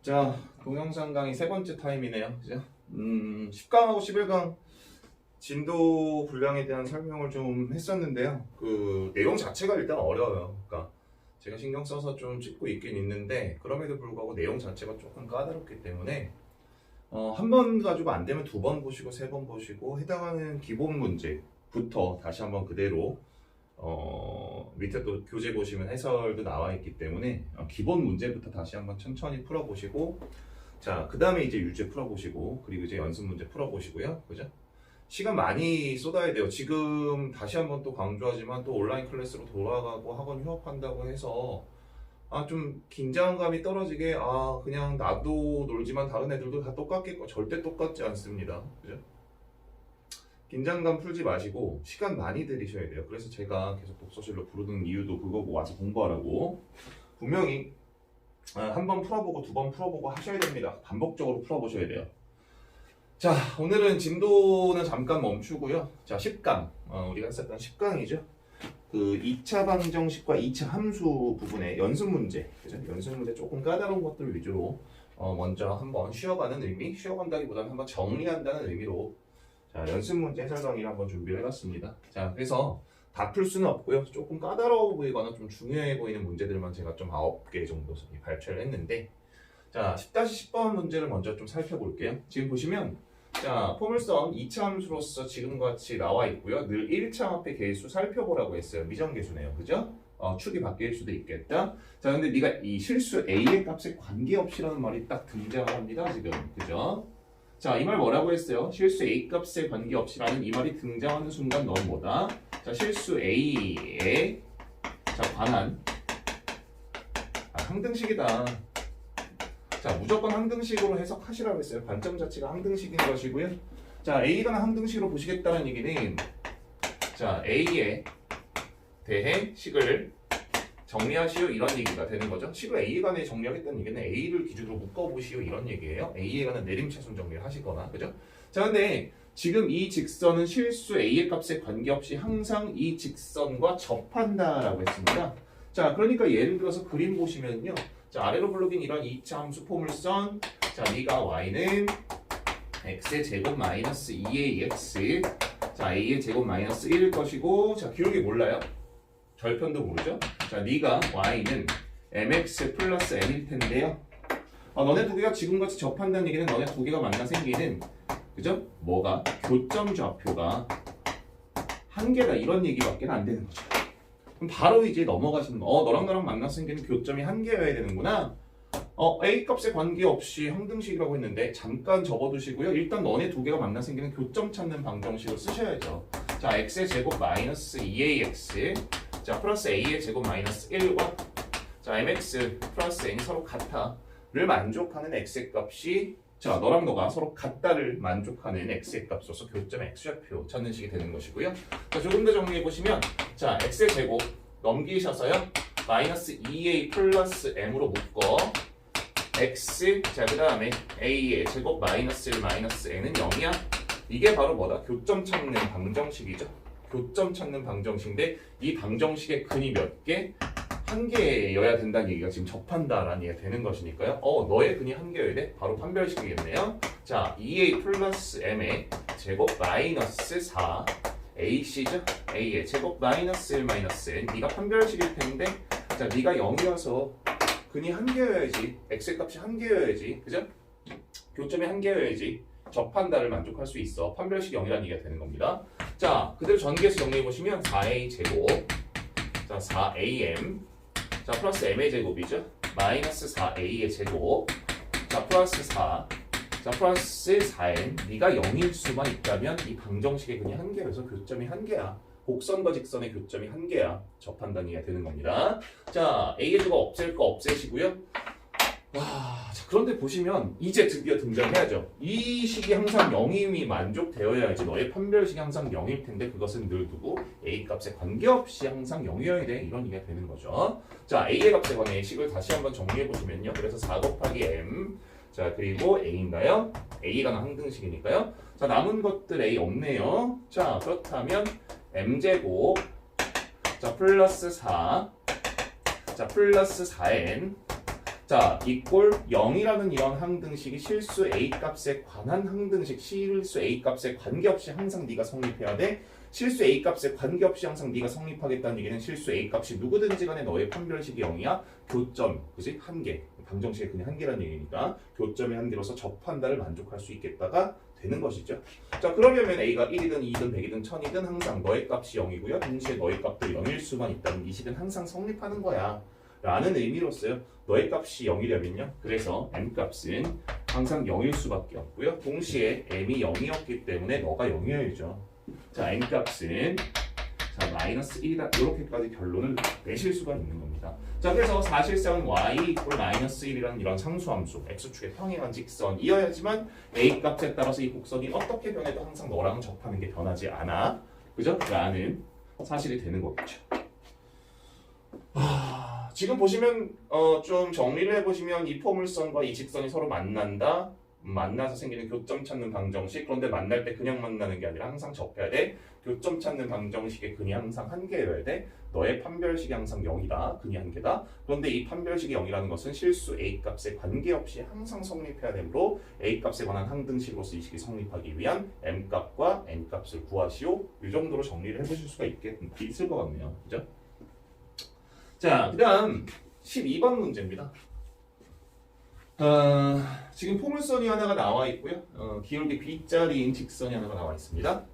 자, 동영상 강의 세 번째 타임이네요. 그죠? 10강하고 11강 진도 분량에 대한 설명을 좀 했었는데요. 그 내용 자체가 일단 어려워요. 그러니까 제가 신경 써서 좀 찍고 있긴 있는데 그럼에도 불구하고 내용 자체가 조금 까다롭기 때문에 한 번 가지고 안 되면 두 번 보시고 세 번 보시고 해당하는 기본 문제부터 다시 한번 그대로 밑에 또 교재 보시면 해설도 나와 있기 때문에 기본 문제부터 다시 한번 천천히 풀어보시고, 자, 그 다음에 이제 유제 풀어보시고, 그리고 이제 연습 문제 풀어보시고요. 그죠? 시간 많이 쏟아야 돼요. 지금 다시 한번 또 강조하지만 또 온라인 클래스로 돌아가고 학원 휴업한다고 해서 좀 긴장감이 떨어지게 그냥 나도 놀지만 다른 애들도 다 똑같겠고 절대 똑같지 않습니다. 그죠? 긴장감 풀지 마시고 시간 많이 들이셔야 돼요. 그래서 제가 계속 독서실로 부르는 이유도 그거고 와서 공부하라고. 분명히 한 번 풀어보고 두 번 풀어보고 하셔야 됩니다. 반복적으로 풀어보셔야 돼요. 자, 오늘은 진도는 잠깐 멈추고요. 자, 10강 우리가 했었던 10강이죠. 그 2차 방정식과 2차 함수 부분의 연습 문제, 그죠? 연습 문제 조금 까다로운 것들 위주로 먼저 한번 쉬어가는 의미, 쉬어간다기보다는 한번 정리한다는 의미로 자, 연습 문제 해설 강의를 한번 준비를 해봤습니다. 자, 그래서 다 풀 수는 없고요. 조금 까다로워 보이거나 좀 중요해 보이는 문제들만 제가 좀 9개 정도 발췌를 했는데, 자, 10-10번 문제를 먼저 좀 살펴볼게요. 지금 보시면 자, 포물선 2차 함수로서 지금과 같이 나와 있고요. 늘 1차 앞에 개수 살펴보라고 했어요. 미정계수네요. 그죠? 축이 바뀔 수도 있겠다. 자, 근데 네가 이 실수 A의 값에 관계없이라는 말이 딱 등장합니다. 지금. 그죠? 자, 이 말 뭐라고 했어요? 실수 A 값에 관계없이라는 이 말이 등장하는 순간 너는 뭐다? 자, 실수 A에 관한 항등식이다. 자, 무조건 항등식으로 해석하시라고 했어요. 관점 자체가 항등식인 것이고요. 자, A가 항등식으로 보시겠다는 얘기는 자, A에 대해 식을 정리하시오 이런 얘기가 되는 거죠. 식을 A에 관해 정리하겠다는 얘기는 A를 기준으로 묶어보시오 이런 얘기예요. A에 관한 내림차순 정리를 하시거나, 그죠? 자, 근데 지금 이 직선은 실수 A의 값에 관계없이 항상 이 직선과 접한다라고 했습니다. 자, 그러니까 예를 들어서 그림 보시면요. 자, 아래로 블록인 이런 2차 함수 포물선, 자, 네가 y는 x의 제곱 마이너스 2ax, 자, a의 제곱 마이너스 1일 것이고, 자, 기울기 몰라요? 절편도 모르죠? 자, 네가 y는 mx 플러스 n일 텐데요. 너네 두 개가 지금같이 접한다는 얘기는 너네 두 개가 만나 생기는, 그죠? 뭐가? 교점 좌표가 한 개다 이런 얘기밖에 안 되는 거죠. 그럼 바로 이제 넘어가시는 거. 너랑 나랑 만나 생기는 교점이 한 개여야 되는구나. A 값에 관계없이 항등식이라고 했는데 잠깐 접어두시고요. 일단 너네 두 개가 만나 생기는 교점 찾는 방정식을 쓰셔야죠. 자, x의 제곱 마이너스 2ax, 자, 플러스 a의 제곱 마이너스 1과 자, mx 플러스 n이 서로 같아를 만족하는 x의 값이 자, 너랑 너가 서로 같다를 만족하는 x의 값으로서 교점의 x좌표 찾는 식이 되는 것이고요. 자, 조금 더 정리해보시면 자, x의 제곱 넘기셔서요. 마이너스 2a 플러스 m으로 묶어 x, 자, 그 다음에 a의 제곱 마이너스 1 마이너스 n은 0이야. 이게 바로 뭐다? 교점 찾는 방정식이죠. 교점 찾는 방정식인데 이 방정식의 근이 몇 개? 한 개여야 된다는 얘기가 지금 접한다라는 얘기가 되는 것이니까요. 너의 근이 한 개여야 돼? 바로 판별식이겠네요. 자, 2a 플러스 m의 제곱 마이너스 4 ac죠? a의 제곱 마이너스 1 마이너스 n. 네가 판별식일 텐데 자, 네가 0이어서 근이 한 개여야지. x의 값이 한 개여야지. 그죠? 교점이 한 개여야지. 접한다를 만족할 수 있어. 판별식 0이라는 얘기가 되는 겁니다. 자, 그대로 전개해서 정리해보시면 4a 제곱, 자, 4am, 자, 플러스 m의 제곱이죠. 마이너스 4a의 제곱, 자, 플러스 4, 자, 플러스 4n. 네가 0일 수만 있다면 이 방정식의 근이 한 개여서 교점이 한 개야. 곡선과 직선의 교점이 한 개야. 접한다는 얘기가 되는 겁니다. 자, a의 제곱 없앨 거 없애시고요. 자, 그런데 보시면 이제 드디어 등장해야죠. 이 식이 항상 0임이 만족되어야지 너의 판별식이 항상 0일 텐데 그것은 늘 두고 a 값에 관계없이 항상 0이어야 돼. 이런 얘기가 되는 거죠. 자, a의 값에 관해 식을 다시 한번 정리해 보시면요. 그래서 4 곱하기 m, 자, 그리고 a인가요? a가 항등식이니까요. 자, 남은 것들 a 없네요. 자, 그렇다면 m제곱, 자, 플러스 4, 자, 플러스 4n, 자, 이꼴 0이라는 이런 항등식이 실수 A 값에 관한 항등식, 실수 A 값에 관계없이 항상 네가 성립해야 돼. 실수 A 값에 관계없이 항상 네가 성립하겠다는 얘기는 실수 A 값이 누구든지 간에 너의 판별식이 0이야. 교점, 그지? 한계. 방정식의 그냥 한계라는 얘기니까 교점의 한계로서 접한다를 만족할 수 있겠다가 되는 것이죠. 자, 그러려면 A가 1이든 2든 100이든 1000이든 항상 너의 값이 0이고요. 동시에 너의 값도 0일 수만 있다는 이 식은 항상 성립하는 거야. 라는 의미로서요. 너의 값이 0이려면요. 그래서 M 값은 항상 0일 수밖에 없고요. 동시에 M이 0이었기 때문에 너가 0이어야죠. 자, M 값은 자, 마이너스 1이다. 이렇게까지 결론을 내실 수가 있는 겁니다. 자, 그래서 사실상 y 이퀄 마이너스 1이라는 이런 상수함수, x축의 평행한 직선이어야지만 a 값에 따라서 이 곡선이 어떻게 변해도 항상 너랑 접하는 게 변하지 않아. 그죠? 라는 사실이 되는 거겠죠. 지금 보시면 좀 정리를 해보시면 이 포물선과 이 직선이 서로 만난다. 만나서 생기는 교점 찾는 방정식. 그런데 만날 때 그냥 만나는 게 아니라 항상 접해야 돼. 교점 찾는 방정식의 근이 항상 한개여야 돼. 너의 판별식이 항상 0이다. 근이 한개다. 그런데 이 판별식이 0이라는 것은 실수 A 값에 관계없이 항상 성립해야 되므로 A 값에 관한 항등식으로서 이 식이 성립하기 위한 M 값과 N 값을 구하시오. 이 정도로 정리를 해보실 수가 있을 것 같네요. 그죠? 자, 그 다음 12번 문제입니다. 지금 포물선이 하나가 나와 있고요. 기울기 B자리인 직선이 하나가 나와 있습니다.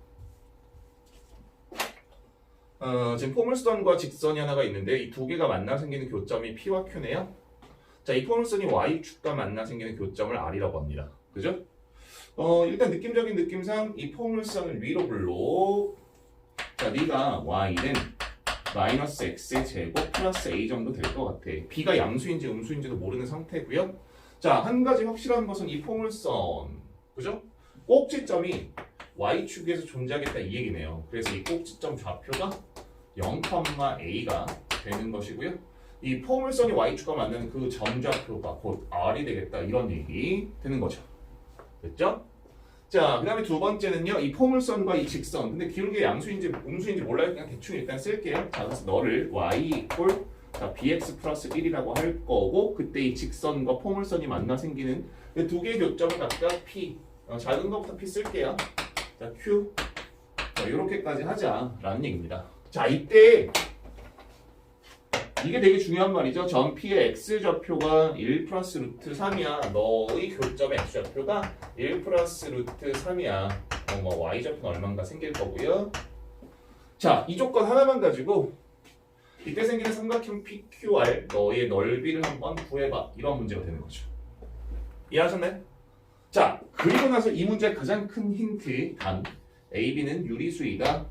지금 포물선과 직선이 하나가 있는데 이 두 개가 만나 생기는 교점이 P와 Q네요. 자, 이 포물선이 Y축과 만나 생기는 교점을 R이라고 합니다. 그죠? 일단 느낌적인 느낌상 이 포물선을 위로 불러. 자, 네가 Y는 마이너스 X의 제곱 플러스 A 정도 될 것 같아. B가 양수인지 음수인지도 모르는 상태고요. 자, 한 가지 확실한 것은 이 포물선, 그죠? 꼭지점이 Y축에서 존재하겠다 이 얘기네요. 그래서 이 꼭지점 좌표가 0,A가 되는 것이고요. 이 포물선이 Y축과 만나는 그 점 좌표가 곧 R이 되겠다 이런 얘기 되는 거죠. 됐죠? 자, 그 다음에 두 번째는요. 이 포물선과 이 직선. 근데 기울기 양수인지 음수인지 몰라요. 그냥 대충 일단 쓸게요. 자, 그래서 너를 Y 이퀄 자, bx 플러스 1이라고 할 거고 그때 이 직선과 포물선이 만나 생기는 두 개의 교점을 각각 P 작은 것부터 P 쓸게요. 자, Q 자, 이렇게까지 하자라는 얘기입니다. 자, 이때 이게 되게 중요한 말이죠. 점 P의 X좌표가 1 플러스 루트 3이야. 너의 교점의 X좌표가 1 플러스 루트 3이야. Y좌표는 얼마인가 생길 거고요. 자, 이 조건 하나만 가지고 이때 생기는 삼각형 PQR 너의 넓이를 한번 구해봐. 이런 문제가 되는 거죠. 이해하셨나요? 자, 그리고 나서 이 문제의 가장 큰 힌트 단 AB는 유리수이다.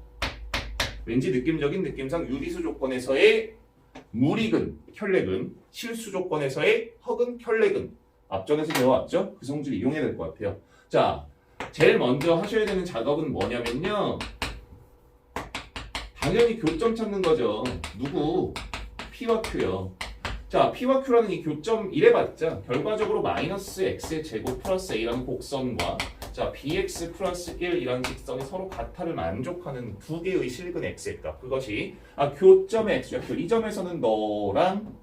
왠지 느낌적인 느낌상 유리수 조건에서의 무리근, 혈례근, 실수 조건에서의 허근, 혈례근 앞전에서 배워왔죠? 그 성질 이용해야 될 것 같아요. 자, 제일 먼저 하셔야 되는 작업은 뭐냐면요. 당연히 교점 찾는 거죠. 누구? P와 Q요. 자, P와 Q라는 이 교점 이래봤자 결과적으로 마이너스 X의 제곱 플러스 A라는 곡선과 자, BX 플러스 1이라는 직선이 서로 같아를 만족하는 두 개의 실근 X의 값. 그것이 교점의 X좌표. 이 점에서는 너랑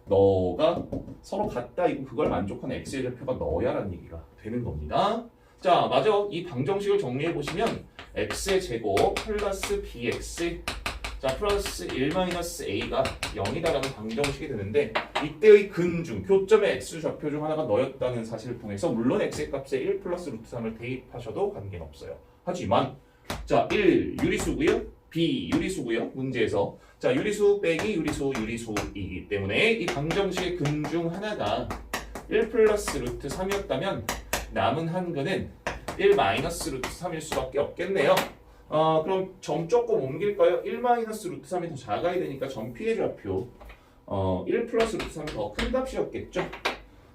너가 서로 같다이고 그걸 만족하는 X의 좌표가 너야라는 얘기가 되는 겁니다. 자, 맞아. 이 방정식을 정리해 보시면 x의 제곱 플러스 bx 자 플러스 1-a가 0이다라는 방정식이 되는데 이때의 근중, 교점의 x좌표 중 하나가 너였다는 사실을 통해서 물론 x의 값에 1 플러스 루트 3을 대입하셔도 관계는 없어요. 하지만 자 1 유리수고요. b 유리수고요. 문제에서 자 유리수 빼기 유리수이기 때문에 이 방정식의 근 중 하나가 1 플러스 루트 3이었다면 남은 한근은 1 마이너스 루트 3일 수밖에 없겠네요. 그럼 점 조금 옮길까요? 1 마이너스 루트 3이 더 작아야 되니까 점 P의 좌표 1 플러스 루트 3이 더 큰 값이었겠죠.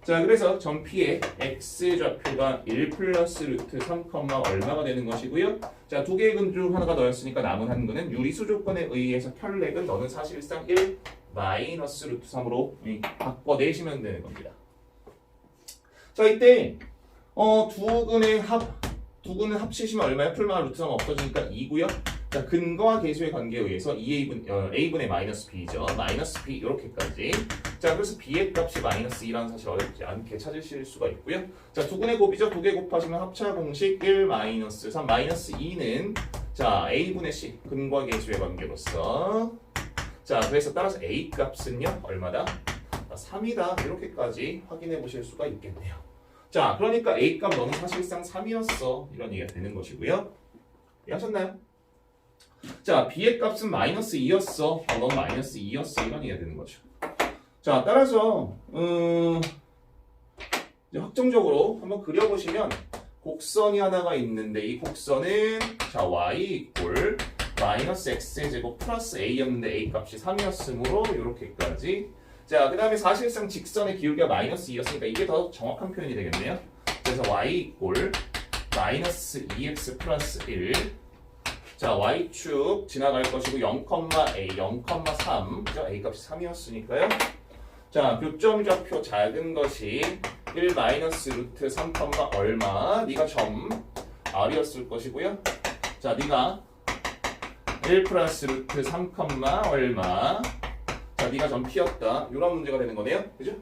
자, 그래서 점 P의 X 좌표가 1 플러스 루트 3, 얼마가 되는 것이고요. 자, 두 개의 근 중 하나가 너였으니까 남은 한근은 유리수 조건에 의해서 혈렉은 너는 사실상 1 마이너스 루트 3으로 바꿔내시면 되는 겁니다. 자, 이때 두 근을 합치시면 얼마야? 풀마 루트 3 없어지니까 2고요. 자, 근거와 계수의 관계에 의해서 A분의 마이너스 B죠. 마이너스 B 이렇게까지. 자, 그래서 b의 값이 마이너스 2라는 사실 어렵지 않게 찾으실 수가 있고요. 자, 두근의 곱이죠. 두 개 곱하시면 합차 공식 1 마이너스 3 마이너스 2는 자, a분의 c 근과 계수의 관계로서 자, 그래서 따라서 a 값은요 얼마다? 3이다 이렇게까지 확인해 보실 수가 있겠네요. 자, 그러니까 a 값 너는 사실상 3이었어 이런 얘기가 되는 것이고요. 이해하셨나요? 자, b의 값은 마이너스 2였어. 넌 마이너스 2였어 이런 얘기가 되는 거죠. 자, 따라서 이제 확정적으로 한번 그려보시면 곡선이 하나가 있는데 이 곡선은 자 y 이꼴 마이너스 x의 제곱 플러스 a였는데 a 값이 3이었으므로 이렇게까지. 자, 그 다음에 사실상 직선의 기울기가 마이너스 2였으니까 이게 더 정확한 표현이 되겠네요. 그래서 y 이꼴 마이너스 2x 플러스 1. 자, y축 지나갈 것이고 0,a 0,3 그죠? a 값이 3이었으니까요. 자, 교점좌표 작은 것이 1 마이너스 루트 3, 얼마 네가 점 r이었을 것이고요. 자, 네가 1 플러스 루트 3, 얼마 자, 네가 점 p였다. 이런 문제가 되는 거네요. 그죠?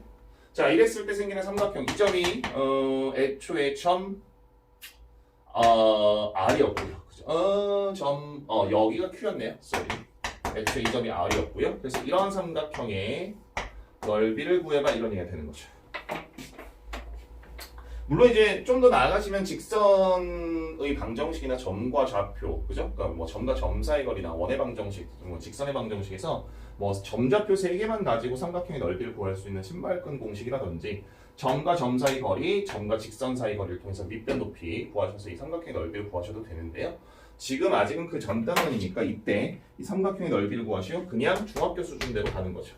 자, 이랬을 때 생기는 삼각형 이 점이 애초에 점 r이었고요. 그죠? 여기가 q였네요. 쏘리. 애초에 이 점이 r이었고요. 그래서 이런 삼각형의 넓이를 구해봐 이런 얘기가 되는 거죠. 물론 이제 좀 더 나아가시면 직선의 방정식이나 점과 좌표, 그죠? 그러니까 뭐 점과 점 사이 거리나 원의 방정식, 뭐 직선의 방정식에서 뭐 점좌표 3개만 가지고 삼각형의 넓이를 구할 수 있는 신발끈 공식이라든지 점과 점 사이 거리, 점과 직선 사이 거리를 통해서 밑변 높이 구하셔서 이 삼각형의 넓이를 구하셔도 되는데요. 지금 아직은 그 전 단원이니까 이때 이 삼각형의 넓이를 구하시오. 그냥 중학교 수준대로 가는 거죠.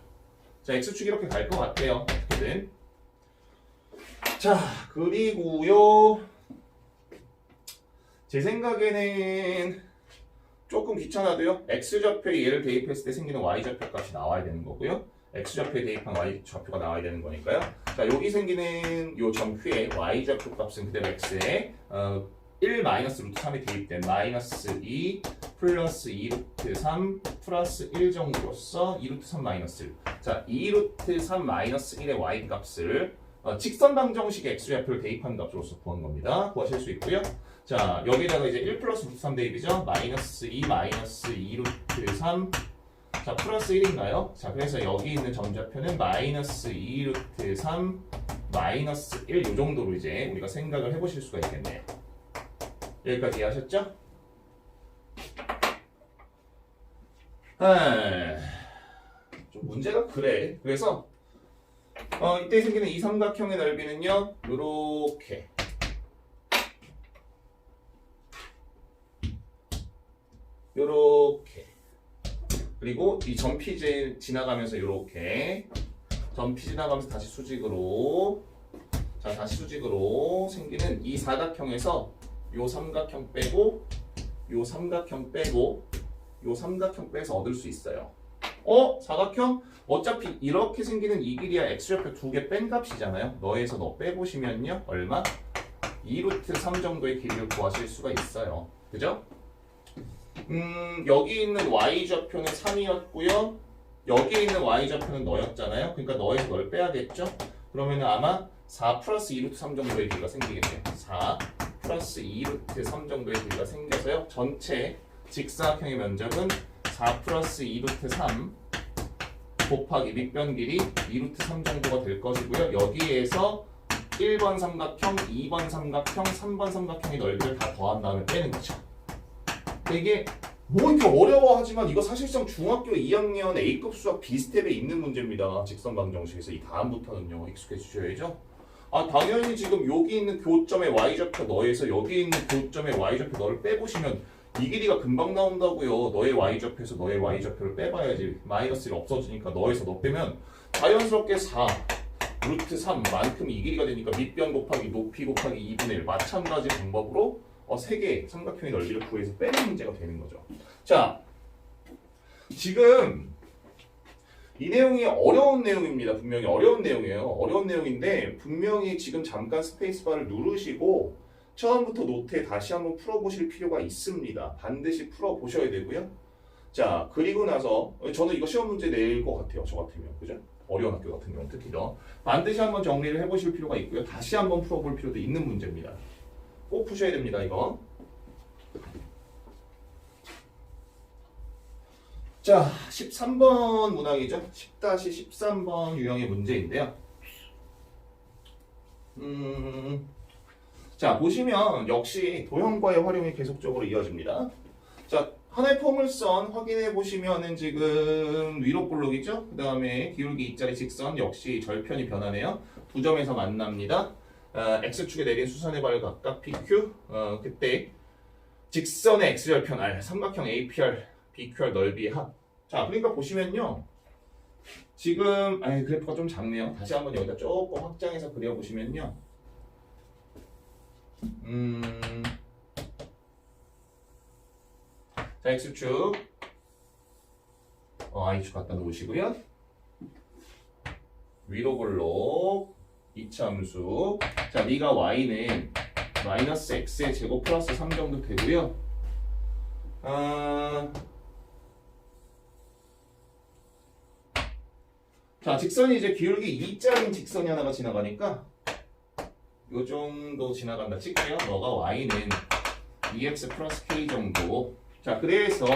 자, x축 이렇게 갈 것 같아요. 어떻게든. 자, 그리고요. 제 생각에는 조금 귀찮아도요. x좌표에 얘를 대입했을 때 생기는 y좌표 값이 나와야 되는 거고요. x좌표에 대입한 y좌표가 나와야 되는 거니까요. 자, 여기 생기는 요 점 Q의 y좌표 값은 그대로 x에 1 마이너스 루트 3이 대입된 마이너스 2 플러스 2 루트 3 플러스 1 정도로서 2 루트 3 마이너스 1. 자, 2 루트 3 마이너스 1의 y 값을 직선 방정식의 x좌표를 대입한 값으로서 구한 겁니다. 구하실 수 있고요. 자, 여기다가 이제 1 플러스 루트 3 대입이죠. 마이너스 2 마이너스 2 루트 3 자, 플러스 1인가요? 자, 그래서 여기 있는 점좌표는 마이너스 2 루트 3 마이너스 1 요 정도로 이제 우리가 생각을 해보실 수가 있겠네요. 여기까지 이해하셨죠? 좀 문제가 그래. 그래서 이때 생기는 이 삼각형의 넓이는요, 요렇게 그리고 이 점 P 지나가면서 요렇게 점 P 지나가면서 다시 수직으로 자, 다시 수직으로 생기는 이 사각형에서 요 삼각형 빼고 요 삼각형 빼고 요 삼각형 빼서 얻을 수 있어요. 사각형? 어차피 이렇게 생기는 이 길이야 x좌표 2개 뺀 값이잖아요. 너에서 너 빼보시면요 얼마? 2루트 3 정도의 길이를 구하실 수가 있어요. 그죠? 여기 있는 y좌표는 3이었고요. 여기 있는 y좌표는 너였잖아요. 그러니까 너에서 널 빼야겠죠? 그러면 아마 4 플러스 2루트 3 정도의 길이가 생기겠네요. 4 플러스 2루트 3 정도의 길이가 생겨서요. 전체 직사각형의 면적은 4 플러스 2루트 3 곱하기 밑변 길이 2루트 3 정도가 될 것이고요. 여기에서 1번 삼각형, 2번 삼각형, 3번 삼각형의 넓이를 다 더한 다음에 빼는 거죠. 이게 뭐 이렇게 어려워하지만 이거 사실상 중학교 2학년 A급 수학 B스텝에 있는 문제입니다. 직선 방정식에서 이 다음부터는요 익숙해지셔야죠. 당연히 지금 여기 있는 교점의 y좌표 너에서 여기 있는 교점의 y좌표 너를 빼보시면 이 길이가 금방 나온다고요. 너의 y좌표에서 너의 y좌표를 빼봐야지. 마이너스 1 없어지니까 너에서 너 빼면 자연스럽게 4 루트 3만큼 이 길이가 되니까 밑변 곱하기 높이 곱하기 2분의 1 마찬가지 방법으로 3개의 삼각형의 넓이를 구해서 빼는 문제가 되는 거죠. 자, 지금 이 내용이 어려운 내용입니다. 분명히 어려운 내용이에요. 어려운 내용인데 분명히 지금 잠깐 스페이스바를 누르시고 처음부터 노트에 다시 한번 풀어보실 필요가 있습니다. 반드시 풀어보셔야 되고요. 자, 그리고 나서 저는 이거 시험 문제 낼 것 같아요. 저 같으면. 그죠? 어려운 학교 같은 경우 특히 더 반드시 한번 정리를 해보실 필요가 있고요. 다시 한번 풀어볼 필요도 있는 문제입니다. 꼭 푸셔야 됩니다. 이거. 자, 13번 문항이죠. 10-13번 유형의 문제인데요. 자, 보시면 역시 도형과의 활용이 계속적으로 이어집니다. 자, 하나의 포물선 확인해 보시면은 지금 위로 볼록이죠. 그 다음에 기울기 2짜리 직선 역시 절편이 변하네요. 두 점에서 만납니다. X축에 내린 수선의 발 각각 PQ. 그때 직선의 X절편 R, 삼각형 APR, BQR 넓이의 합. 자, 그러니까 보시면요. 지금 그래프가 좀 작네요. 다시 한번 여기다 조금 확장해서 그려보시면요. 자, X축 Y축 갖다 놓으시고요. 위로 볼록 이차함수. 자, 미가 Y는 마이너스 X의 제곱 플러스 3 정도 되고요. 자, 직선이 이제 기울기 2짜리 직선이 하나가 지나가니까 요 정도 지나간다 칠게요. 너가 Y는 2x 플러스 k 정도. 자, 그래서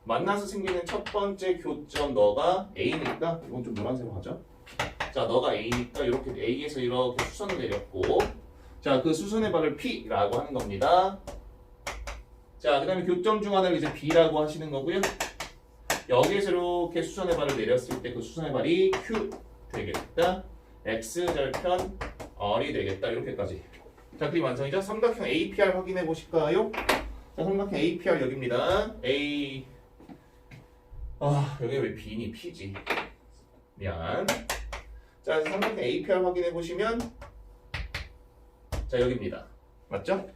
만나서 생기는 첫 번째 교점 너가 A니까 이건 좀 노란색으로 하죠. 자, 너가 A니까 이렇게 A에서 이렇게 수선을 내렸고, 자, 그 수선의 발을 P라고 하는 겁니다. 자, 그 다음에 교점 중 하나를 이제 B라고 하시는 거고요. 여기에서 이렇게 수선의 발을 내렸을 때 그 수선의 발이 Q 되겠다. X절편 R이 되겠다. 이렇게까지. 자, 그림 완성이죠? 삼각형 APR 확인해 보실까요? 자, 삼각형 APR 여기입니다. A 여기 왜 B니? P지. 미안. 자, 삼각형 APR 확인해 보시면 자, 여기입니다. 맞죠?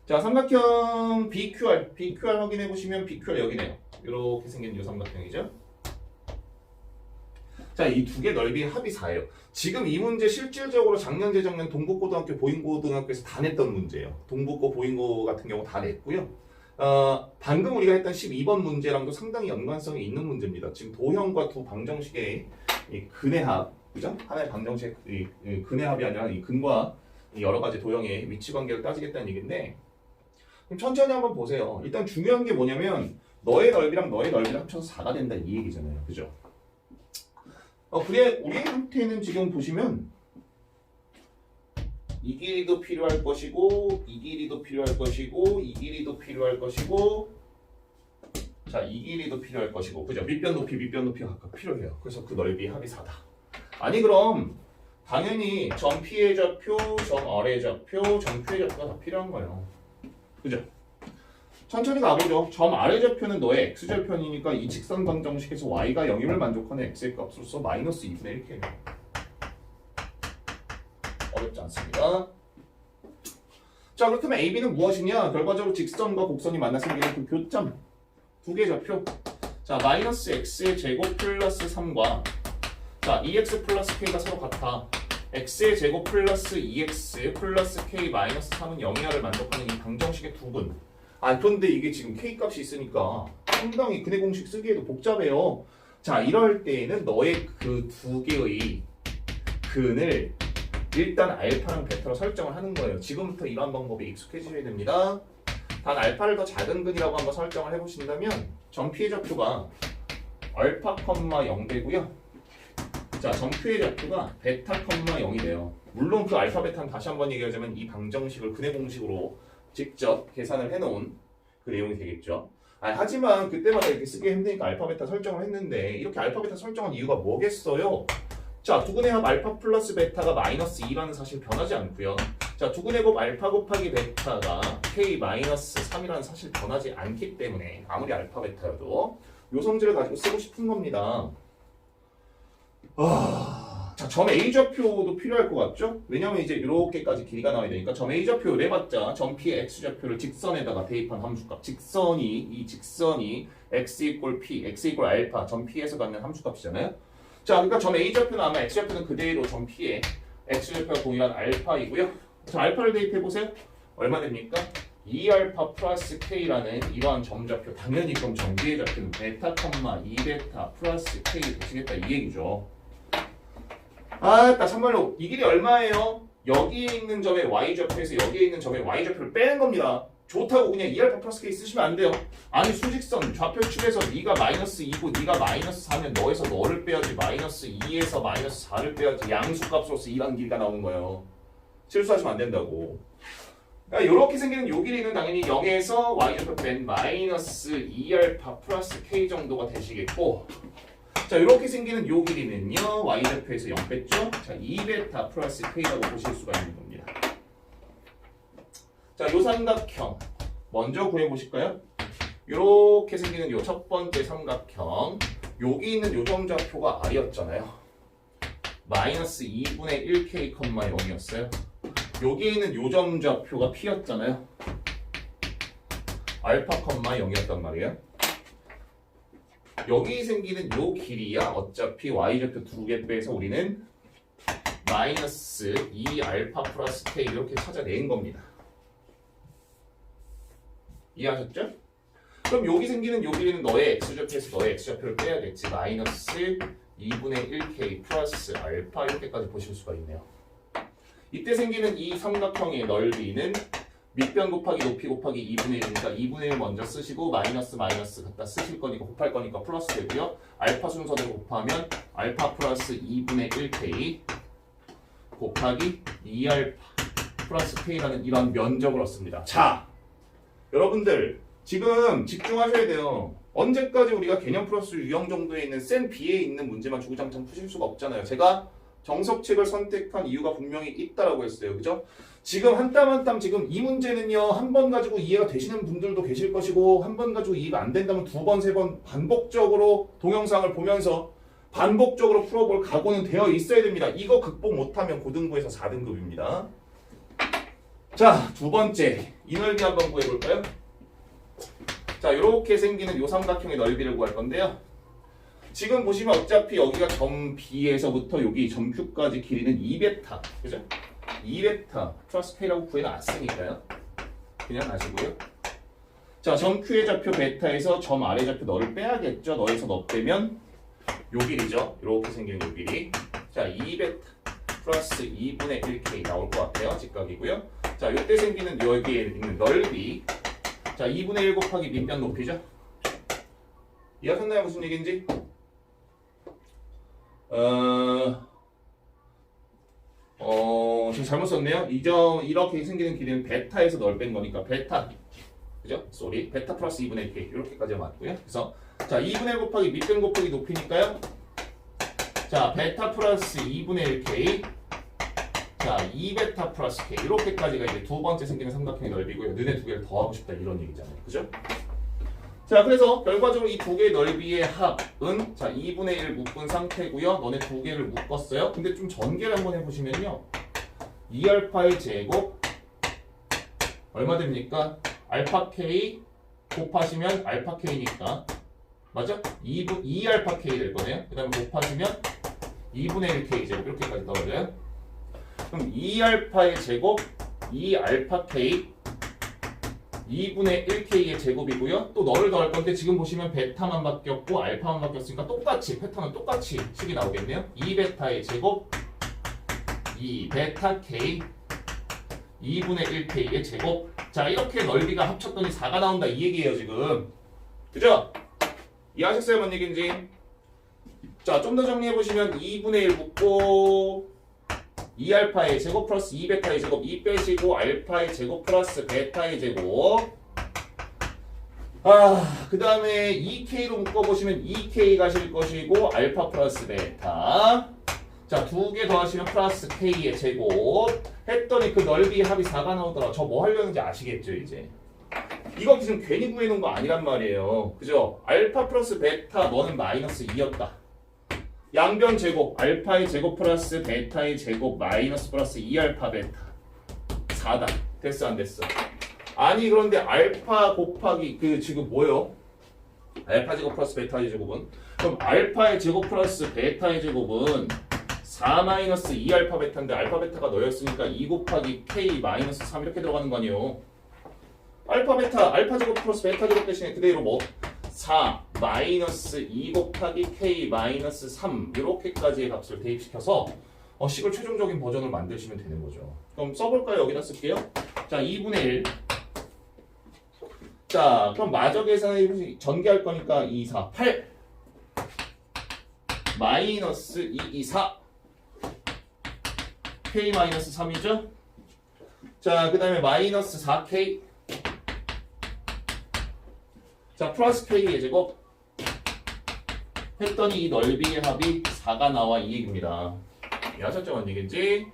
자, 삼각형 BQR 확인해 보시면 BQR 여기네요. 이렇게 생긴 이 삼각형이죠. 자, 이 두 개 넓이의 합이 4예요. 지금 이 문제 실질적으로 작년, 재작년 동북고등학교, 보인고등학교에서 다 냈던 문제예요. 동북고, 보인고 같은 경우 다 냈고요. 방금 우리가 했던 12번 문제랑도 상당히 연관성이 있는 문제입니다. 지금 도형과 두 방정식의 이 근의 합, 그죠? 하나의 방정식, 이 근의 합이 아니라 이 근과 여러 가지 도형의 위치 관계를 따지겠다는 얘기인데, 그럼 천천히 한번 보세요. 일단 중요한 게 뭐냐면 너의 넓이랑 너의 넓이를 합쳐서 4가 된다 이 얘기잖아요. 그죠? 그래 우리 형태는 지금 보시면 이 길이도 필요할 것이고 이 길이도 필요할 것이고 이 길이도 필요할 것이고 자, 이 길이도 필요할 것이고 그죠? 밑변 높이가 각각 필요해요. 그래서 그 넓이의 합이 4다. 아니 그럼 당연히 점 P의 좌표, 점 R의 좌표, 점 Q의 좌표가 다 필요한 거예요. 그죠? 천천히 가보죠. 점 R의 좌표는 너의 X절편이니까 이 직선 방정식에서 Y가 0임을 만족하는 X의 값으로서 마이너스 2분의 1 K예요. 어렵지 않습니다. 자, 그렇다면 AB는 무엇이냐? 결과적으로 직선과 곡선이 만나 생기는 그 교점 두 개의 좌표. 자, 마이너스 X의 제곱 플러스 3과 자, 2X 플러스 K가 서로 같아. X의 제곱 플러스 2X 플러스 K 마이너스 3은 0 이하를 만족하는 이 방정식의 두 분. 그런데 이게 지금 K 값이 있으니까 상당히 근의 공식 쓰기에도 복잡해요. 자, 이럴 때에는 너의 그 두 개의 근을 일단 알파랑 베타로 설정을 하는 거예요. 지금부터 이런 방법에 익숙해지셔야 됩니다. 단 알파를 더 작은 근이라고 한번 설정을 해보신다면 점 P의 좌표가 알파, 0 되고요. 자, 점 Q의 좌표가 베타, 0이 돼요. 물론 그 알파, 베타는 다시 한번 얘기하자면 이 방정식을 근의 공식으로 직접 계산을 해놓은 그 내용이 되겠죠. 하지만 그때마다 이렇게 쓰기 힘드니까 알파, 베타 설정을 했는데 이렇게 알파, 베타 설정한 이유가 뭐겠어요? 자, 두근의 합 알파 플러스 베타가 마이너스 2라는 사실 변하지 않고요. 자, 두근의 곱 알파 곱하기 베타가 K 마이너스 3이라는 사실 변하지 않기 때문에 아무리 알파, 베타여도 요 성질을 가지고 쓰고 싶은 겁니다. 자, 점 A 좌표도 필요할 것 같죠? 왜냐면 이제 이렇게까지 길이가 나와야 되니까 점 A 좌표 내봤자 점 P의 X 좌표를 직선에다가 대입한 함수값. 이 직선이 X 이꼴 P, X 이꼴 알파, 점 P에서 갖는 함수값이잖아요. 자, 그러니까 점 A 좌표는 아마 X 좌표는 그대로 점 P의 X 좌표가 동일한 알파이고요. 자, 알파를 대입해보세요. 얼마 됩니까? 2알파 플러스 K라는 이러한 점좌표, 당연히 그럼 정비의 좌표는 베타, 2베타 플러스 K 되시겠다 이 얘기죠. 참말로 이 길이 얼마예요? 여기에 있는 점의 y좌표에서 여기에 있는 점의 y좌표를 빼는 겁니다. 좋다고 그냥 2알파 플러스 K 쓰시면 안 돼요. 아니 수직선 좌표축에서 네가 마이너스 2고 네가 마이너스 4면 너에서 너를 빼야지, 마이너스 2에서 마이너스 4를 빼야지, 양수값으로서 이란 길이가 나오는 거예요. 실수하시면 안 된다고. 그러니까 이렇게 생기는 요 길이는 당연히 0에서 y좌표 뺀 마이너스 2알파 플러스 K 정도가 되시겠고, 자 이렇게 생기는 요 길이는요 y좌표에서 0 뺐죠? 자 2베타 플러스 K라고 보실 수가 있는 겁니다. 자 요 삼각형 먼저 구해보실까요? 요렇게 생기는 요 첫 번째 삼각형, 여기 있는 요 점좌표가 R이었잖아요. 마이너스 2분의 1K, 0이었어요. 여기에 있는 요 점좌표가 P였잖아요. 알파, 0이었단 말이에요. 여기 생기는 요 길이야 어차피 y좌표 두 개 빼서 우리는 마이너스 2알파 플러스 K 이렇게 찾아낸 겁니다. 이해하셨죠? 그럼 여기 생기는 요 길이는 너의 x좌표에서 너의 x좌표를 빼야겠지. 마이너스 2분의 1K 플러스 알파 이렇게까지 보실 수가 있네요. 이때 생기는 이 삼각형의 넓이는 밑변 곱하기 높이 곱하기 2분의 1이니까 2분의 1 먼저 쓰시고 마이너스 갖다 쓰실 거니까 곱할 거니까 플러스 되고요. 알파 순서대로 곱하면 알파 플러스 2분의 1K 곱하기 2알파 플러스 K라는 이런 면적을 얻습니다. 자, 여러분들 지금 집중하셔야 돼요. 언제까지 우리가 개념 플러스 유형 정도에 있는 센 B에 있는 문제만 주구장창 푸실 수가 없잖아요. 제가 정석책을 선택한 이유가 분명히 있다라고 했어요. 그죠? 지금 한 땀 한 땀 지금 이 문제는요. 한 번 가지고 이해가 되시는 분들도 계실 것이고 한 번 가지고 이해가 안 된다면 두 번, 세 번 반복적으로 동영상을 보면서 반복적으로 풀어볼 각오는 되어 있어야 됩니다. 이거 극복 못하면 고등부에서 4등급입니다. 자, 두 번째 이 넓이 한번 구해볼까요? 자, 이렇게 생기는 요 삼각형의 넓이를 구할 건데요. 지금 보시면 어차피 여기가 점 B에서부터 여기 점 Q까지 길이는 2베타, 그죠? 2베타 플러스 K라고 구해놨으니까요. 그냥 아시고요. 자, 점 Q의 좌표 베타에서 점 R의 좌표 너를 빼야겠죠? 너에서 너 빼면 요 길이죠. 이렇게 생긴 요 길이. 자, 2베타 플러스 2분의 1K 나올 것 같아요. 직각이고요. 자, 이때 생기는 여기에 있는 넓이. 자, 2분의 1 곱하기 밑변 높이죠. 이해하셨나요? 무슨 얘기인지? 지금 잘못 썼네요. 이렇게 생기는 길이는 베타에서 널 뺀 거니까 베타, 그죠? 쏘리 베타 플러스 2분의 1K 이렇게까지 맞고요. 그래서 자 2분의 1 곱하기 밑변 곱하기 높이니까요. 자 베타 플러스 2분의 1K, 자 2베타 플러스 K 이렇게까지가 이제 두 번째 생기는 삼각형의 넓이고요. 너네 두 개를 더하고 싶다 이런 얘기잖아요, 그죠? 자, 그래서 결과적으로 이 두 개의 넓이의 합은 자 2분의 1 묶은 상태고요. 너네 두 개를 묶었어요. 근데 좀 전개를 한번 해보시면요. 2알파의 제곱 얼마 됩니까? 알파 K 곱하시면 알파 K니까 맞죠? 2알파 K 될 거네요. 그 다음에 곱하시면 2분의 1K 제곱 이렇게까지 떨어져요. 그럼 2알파의 제곱 2알파 K 2분의 1K의 제곱이고요. 또 너를 더할 건데 지금 보시면 베타만 바뀌었고 알파만 바뀌었으니까 똑같이 패턴은 똑같이 식이 나오겠네요. 2베타의 제곱 2베타 K 2분의 1K의 제곱. 자, 이렇게 넓이가 합쳤더니 4가 나온다 이 얘기예요 지금. 그죠? 이해하셨어요? 뭔 얘기인지? 자, 좀 더 정리해보시면 2분의 1 붙고 2알파의 제곱 플러스 2베타의 제곱 2 빼시고 알파의 제곱 플러스 베타의 제곱. 그 다음에 2K로 묶어보시면 2K 가실 것이고 알파 플러스 베타. 자, 두 개 더하시면 플러스 K의 제곱 했더니 그 넓이의 합이 4가 나오더라. 저 뭐 하려는지 아시겠죠 이제? 이거 지금 괜히 구해놓은 거 아니란 말이에요. 그죠? 알파 플러스 베타 너는 마이너스 2였다. 양변 제곱 알파의 제곱 플러스 베타의 제곱 마이너스 플러스 2알파 베타 4다. 됐어 안 됐어? 아니 그런데 알파 곱하기 그 지금 뭐요? 알파 제곱 플러스 베타의 제곱은 그럼 알파의 제곱 플러스 베타의 제곱은 4 마이너스 2알파 베타인데 알파 베타가 너였으니까 2 곱하기 K 마이너스 3 이렇게 들어가는 거 아니에요? 알파 제곱 플러스 베타 제곱 대신에 그대로 뭐 4 마이너스 2 곱하기 k 마이너스 3 이렇게까지의 값을 대입시켜서 식을 최종적인 버전을 만드시면 되는 거죠. 그럼 써볼까요? 여기다 쓸게요. 자, 2분의 1. 자, 그럼 마저 계산을 전개할 거니까 2, 4, 8 마이너스 2, 2, 4 k 마이너스 3이죠? 자, 그 다음에 마이너스 4k 자, 플러스 k의 제곱 했더니 이 넓이의 합이 4가 나와 이 얘기입니다. 이해하셨죠? 뭔 얘기인지?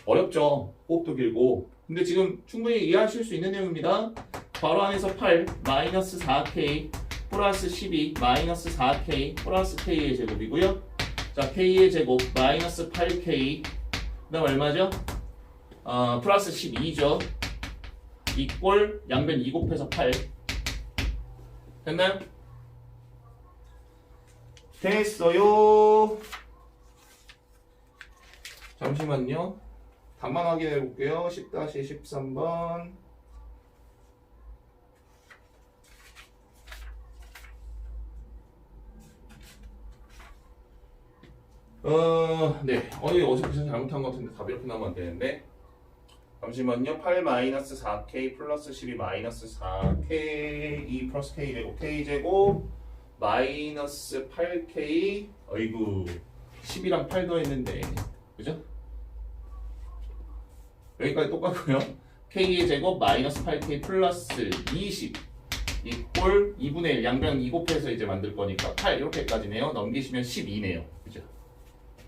어렵죠? 호흡도 길고. 근데 지금 충분히 이해하실 수 있는 내용입니다. 바로 안에서 8 마이너스 4k 플러스 12 마이너스 4k 플러스 k의 제곱이고요. 자, k의 제곱 마이너스 8k 그 다음 얼마죠? 플러스 12죠. 이꼴 양변 2 곱해서 8 됐나요? 됐어요. 잠시만요. 답만 확인해 볼게요. 10-13번. 네. 어제 계산 잘못한 것 같은데 답이 이렇게 나오면 안 되는데. 잠시만요. 8-4k 플러스 12-4k 2 플러스 k 제곱 k 제곱 마이너스 8k 어이구 10이랑 8 더했는데 그죠? 여기까지 똑같고요. k의 제곱 마이너스 8k 플러스 20 이꼴 2분의 1 양변 2 곱해서 이제 만들 거니까 8 이렇게까지네요. 넘기시면 12네요. 그죠?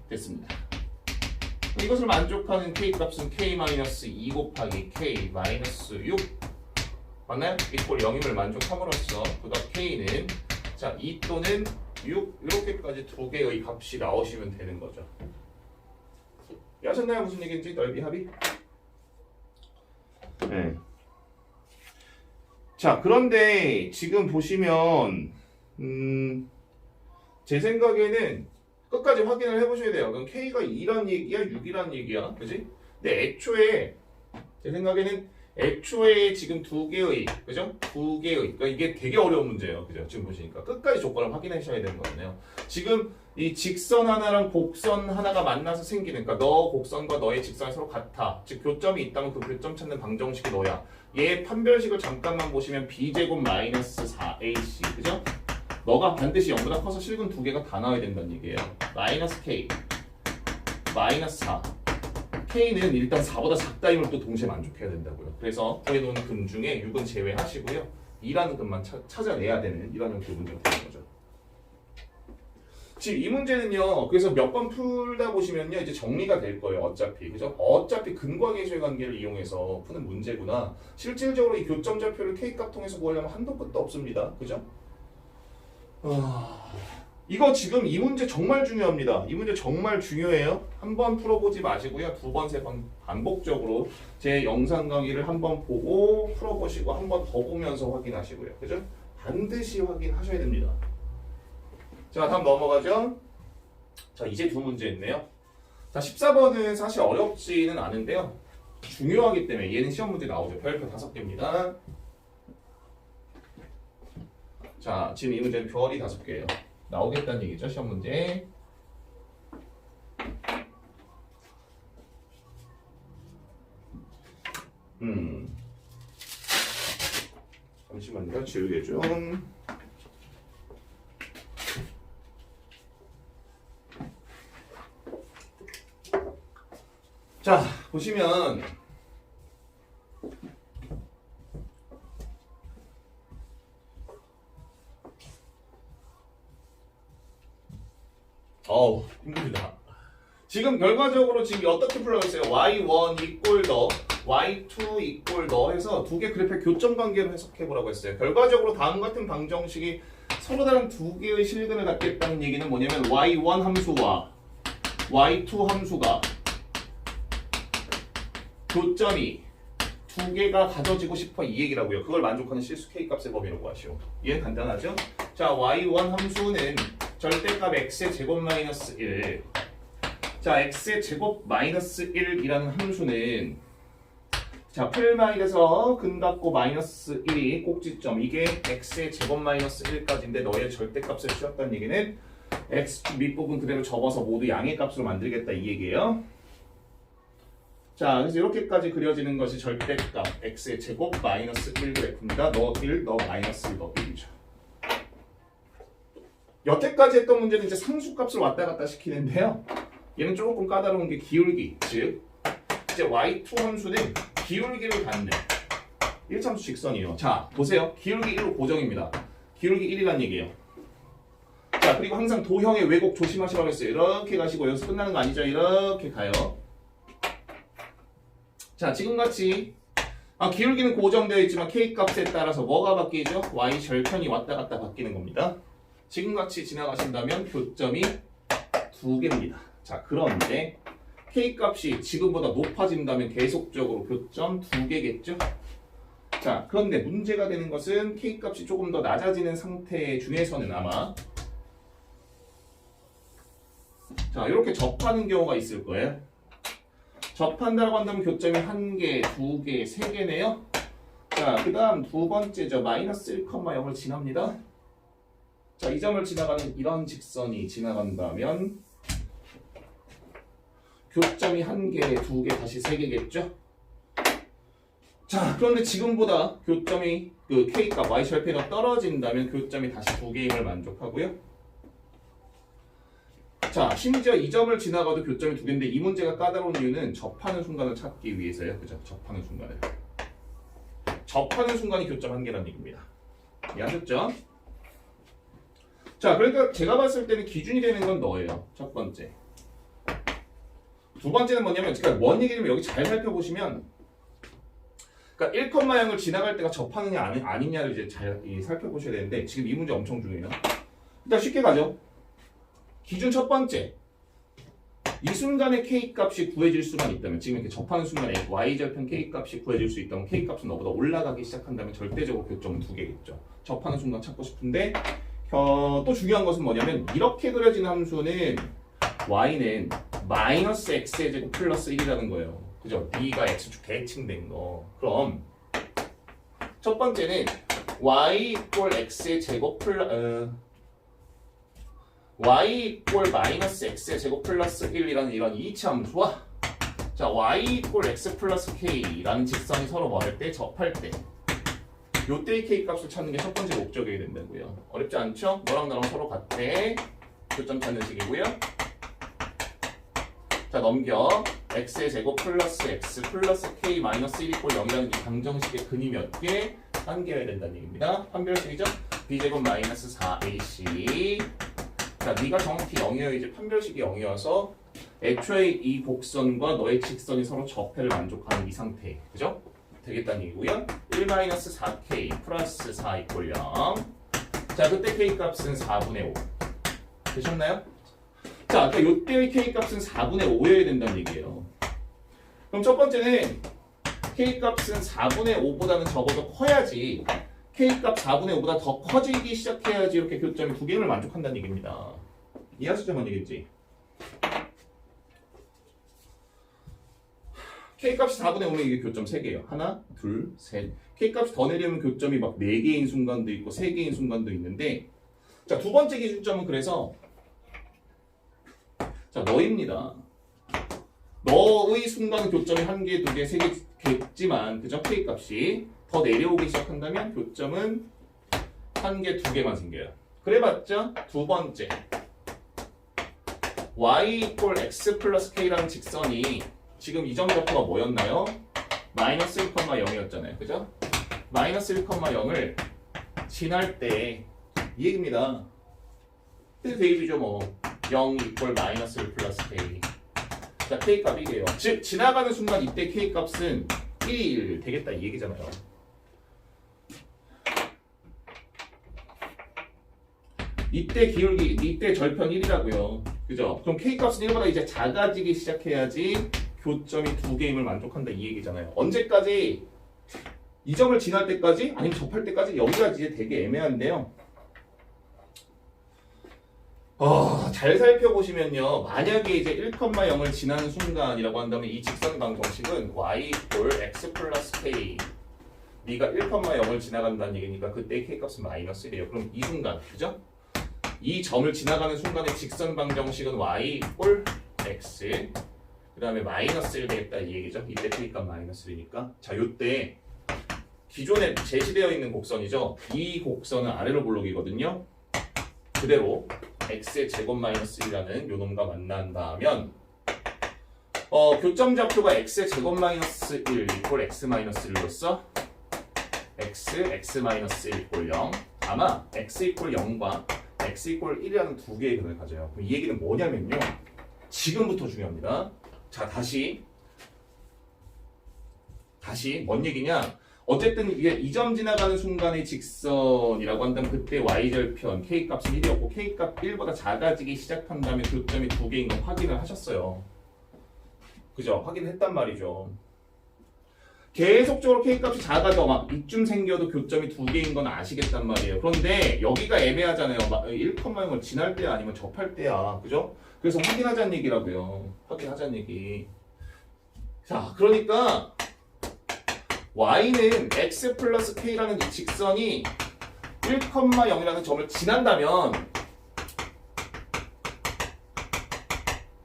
됐습니다. 이것을 만족하는 k 값은 k-2 곱하기 k-6 맞나요? 이꼴 0임을 만족함으로써 그가 k는 자 2 또는 6 이렇게까지 두 개의 값이 나오시면 되는 거죠. 이해하셨나요? 무슨 얘기인지 넓이 합이? 네. 자 그런데 지금 보시면 제 생각에는 끝까지 확인을 해보셔야 돼요. 그럼 K가 2란 얘기야? 6이란 얘기야? 그지? 근데 애초에 제 생각에는 애초에 지금 두 개의 그죠? 두 개의 그러니까 이게 되게 어려운 문제예요. 그죠? 지금 보시니까 끝까지 조건을 확인하셔야 되는 거네요. 지금 이 직선 하나랑 곡선 하나가 만나서 생기는 그러니까 너 곡선과 너의 직선이 서로 같아. 즉 교점이 있다면 그 교점 찾는 방정식이 너야. 얘 판별식을 잠깐만 보시면 b제곱 마이너스 4ac 그죠? 너가 반드시 0보다 커서 실근 두 개가 다 나와야 된다는 얘기예요. 마이너스 k 마이너스 4 k는 일단 4보다 작다임을 또 동시에 만족해야 된다고요. 그래서 구해놓은 근 중에 6은 제외하시고요. 2라는 근만 찾아내야 되는 이런 형태의 문제가 되는 거죠. 지금 이 문제는요. 그래서 몇 번 풀다 보시면요. 이제 정리가 될 거예요. 어차피. 그죠? 어차피 근과 계수의 관계를 이용해서 푸는 문제구나. 실질적으로 이 교점 좌표를 k값 통해서 구하려면 한도 끝도 없습니다. 그죠? 이거 지금 이 문제 정말 중요합니다. 이 문제 정말 중요해요. 한 번 풀어보지 마시고요. 두 번, 세 번 반복적으로 제 영상 강의를 한번 보고 풀어보시고 한 번 더 보면서 확인하시고요. 그죠? 반드시 확인하셔야 됩니다. 자, 다음 넘어가죠. 자, 이제 두 문제 있네요. 자, 14번은 사실 어렵지는 않은데요. 중요하기 때문에 얘는 시험 문제 나오죠. 별표 5개입니다. 자, 지금 이 문제는 별이 5개예요. 나오겠다는 얘기죠, 시험 문제. 잠시만요, 지우개 좀. 자, 보시면 힘듭니다. 지금 결과적으로 지금 어떻게 풀라고 했어요? y1 이꼴 너, y2 이꼴 너 해서 두 개 그래프의 교점 관계로 해석해 보라고 했어요. 결과적으로 다음 같은 방정식이 서로 다른 두 개의 실근을 갖겠다는 얘기는 뭐냐면 y1 함수와 y2 함수가 교점이 두 개가 가져지고 싶어 이 얘기라고요. 그걸 만족하는 실수 K값의 법이라고 하시오. 이해는 간단하죠? 자, y1 함수는 절대값 x의 제곱 마이너스 1. 자, x의 제곱 마이너스 1이라는 함수는 자, 풀마일에서 근 갖고 마이너스 1이 꼭지점. 이게 x의 제곱 마이너스 1까지인데 너의 절대값을 쓰였다는 얘기는 x 밑부분 그대로 접어서 모두 양의 값으로 만들겠다 이 얘기예요. 자, 그래서 이렇게까지 그려지는 것이 절대값 x의 제곱 마이너스 1 그래프입니다. 너 1, 너 마이너스 1, 너 1이죠. 여태까지 했던 문제는 이제 상수값을 왔다 갔다 시키는데요. 얘는 조금 까다로운 게 기울기, 즉 이제 y2 함수는 기울기를 갖는 1참수 직선이에요. 자, 보세요. 기울기 1로 고정입니다. 기울기 1이란 얘기예요. 자, 그리고 항상 도형의 왜곡 조심하시라고 했어요. 이렇게 가시고 여기서 끝나는 거 아니죠? 이렇게 가요. 자, 지금같이 기울기는 고정되어 있지만 k값에 따라서 뭐가 바뀌죠? y 절편이 왔다 갔다 바뀌는 겁니다. 지금같이 지나가신다면 교점이 2개입니다. 자, 그런데 k값이 지금보다 높아진다면 계속적으로 교점 2개겠죠? 자, 그런데 문제가 되는 것은 k값이 조금 더 낮아지는 상태 중에서는 아마 자, 이렇게 접하는 경우가 있을 거예요. 접한다고 한다면 교점이 1개, 2개, 3개네요. 자, 그 다음 두 번째죠. 마이너스 1,0을 지납니다. 자, 이 점을 지나가는 이런 직선이 지나간다면 교점이 1개, 2개, 다시 3개겠죠? 자, 그런데 지금보다 교점이 그 k값 y절편이 떨어진다면 교점이 다시 2개임을 만족하고요. 자, 심지어 이 점을 지나가도 교점이 2개인데 이 문제가 까다로운 이유는 접하는 순간을 찾기 위해서요. 그죠? 접하는 순간을. 접하는 순간이 교점 1개라는 얘기입니다. 이해하셨죠? 자, 그러니까 제가 봤을 때는 기준이 되는 건 너예요. 첫 번째. 두 번째는 뭐냐면, 그러니까 뭔 얘기냐면 여기 잘 살펴보시면, 그러니까 1,0을 지나갈 때가 접하느냐 아니냐를 이제 잘 살펴보셔야 되는데 지금 이 문제 엄청 중요해요. 일단 쉽게 가죠. 기준 첫 번째. 이 순간에 k값이 구해질 수만 있다면, 지금 이렇게 접하는 순간에 y절편 k값이 구해질 수 있다면 k값은 너보다 올라가기 시작한다면 절대적으로 교점은 2개겠죠. 접하는 순간 찾고 싶은데 또 중요한 것은 뭐냐면 이렇게 그려진 함수는 y는 마이너스 x의 제곱 플러스 1이라는 거예요. 그죠? b가 x축 대칭된 거. 그럼 첫 번째는 y 이꼴 x의 제곱 y 이꼴 마이너스 x의 제곱 플러스 1이라는 이런 이치 함수와 자 y 이꼴 x 플러스 k라는 직선이 서로 뭐 할 때? 접할 때 요때의 k값을 찾는 게 첫 번째 목적이 된다고요. 어렵지 않죠? 너랑 나랑 서로 같아. 교점 찾는 식이고요. 자, 넘겨. x의 제곱 플러스 x 플러스 k 마이너스 1 이꼴 0이라는 이 방정식의 근이 몇 개? 1개여야 된다는 얘기입니다. 판별식이죠? b제곱 마이너스 4ac. 자, 네가 정확히 0이어야지 판별식이 0이어서 애초에 이 곡선과 너의 직선이 서로 접해를 만족하는 이 상태. 그죠? 되겠다는 얘기고요. 1-4k 플러스 4 이꼴 0. 자, 그때 k값은 4분의 5. 되셨나요? 자, 그러니까 요때의 k값은 4분의 5여야 된다는 얘기예요. 그럼 첫 번째는 k값은 4분의 5보다는 적어도 커야지 k값 4분의 5보다 더 커지기 시작해야지 이렇게 교점이 2개를 만족한다는 얘기입니다. 이해하시죠? 뭔 얘기인지. k값이 4분의 5면 이게 교점 3개예요. 하나, 둘, 셋. k값이 더 내려면 교점이 막 4개인 순간도 있고 3개인 순간도 있는데 자, 두 번째 기준점은 그래서 자, 너입니다. 너의 순간 교점이 1개, 2개, 3개겠지만 그죠? k값이 더 내려오기 시작한다면 교점은 1개, 2개만 생겨요. 그래봤자 두 번째 y 이꼴 x 플러스 k라는 직선이 지금 이 점 좌표가 뭐였나요? 마이너스 1,0이었잖아요. 그죠? 마이너스 1,0을 지날 때 이 얘기입니다. 데이비죠 뭐. 0 이꼴 마이너스 1 플러스 k. 자, k값 1이에요. 즉 지나가는 순간 이때 k값은 1 되겠다 이 얘기잖아요. 이때 기울기, 이때 절편 1이라고요. 그죠? 그럼 k값은 1보다 이제 작아지기 시작해야지 교점이 2개임을 만족한다 이 얘기잖아요. 언제까지? 이 점을 지날 때까지? 아니면 접할 때까지? 여기가 이제 되게 애매한데요. 잘 살펴보시면요. 만약에 이제 1,0을 지나는 순간이라고 한다면 이 직선 방정식은 y = x 플러스 k. 네가 1,0을 지나간다는 얘기니까 그때 k 값은 마이너스 1이에요. 그럼 이 순간, 그죠? 이 점을 지나가는 순간의 직선 방정식은 y = x. 그 다음에 마이너스 1 되겠다 이 얘기죠. 이때 k 값 마이너스 1이니까. 자, 요때 기존에 제시되어 있는 곡선이죠. 이 곡선은 아래로 볼록이거든요. 그대로 x의 제곱 마이너스 1이라는 요놈과 만난다면 교점 좌표가 x의 제곱 마이너스 1 이퀄 x 마이너스 1로서 x 마이너스 1 이퀄 0. 아마 x 이퀄 0과 x 이퀄 1이라는 두 개의 근을 가져요. 그럼 이 얘기는 뭐냐면요. 지금부터 중요합니다. 자, 다시 뭔 얘기냐? 어쨌든 이게 이 점 지나가는 순간의 직선이라고 한다면 그때 y절편 k값은 1이었고 k값 1보다 작아지기 시작한다면 교점이 두 개인 거 확인을 하셨어요. 그죠? 확인했단 말이죠. 계속적으로 k값이 작아져 막 이쯤 생겨도 교점이 두 개인 건 아시겠단 말이에요. 그런데 여기가 애매하잖아요. 1,0을 지날 때야 아니면 접할 때야. 그죠? 그래서 확인하자는 얘기라고요. 확인하자는 얘기. 자, 그러니까 y는 x 플러스 k라는 이 직선이 1,0이라는 점을 지난다면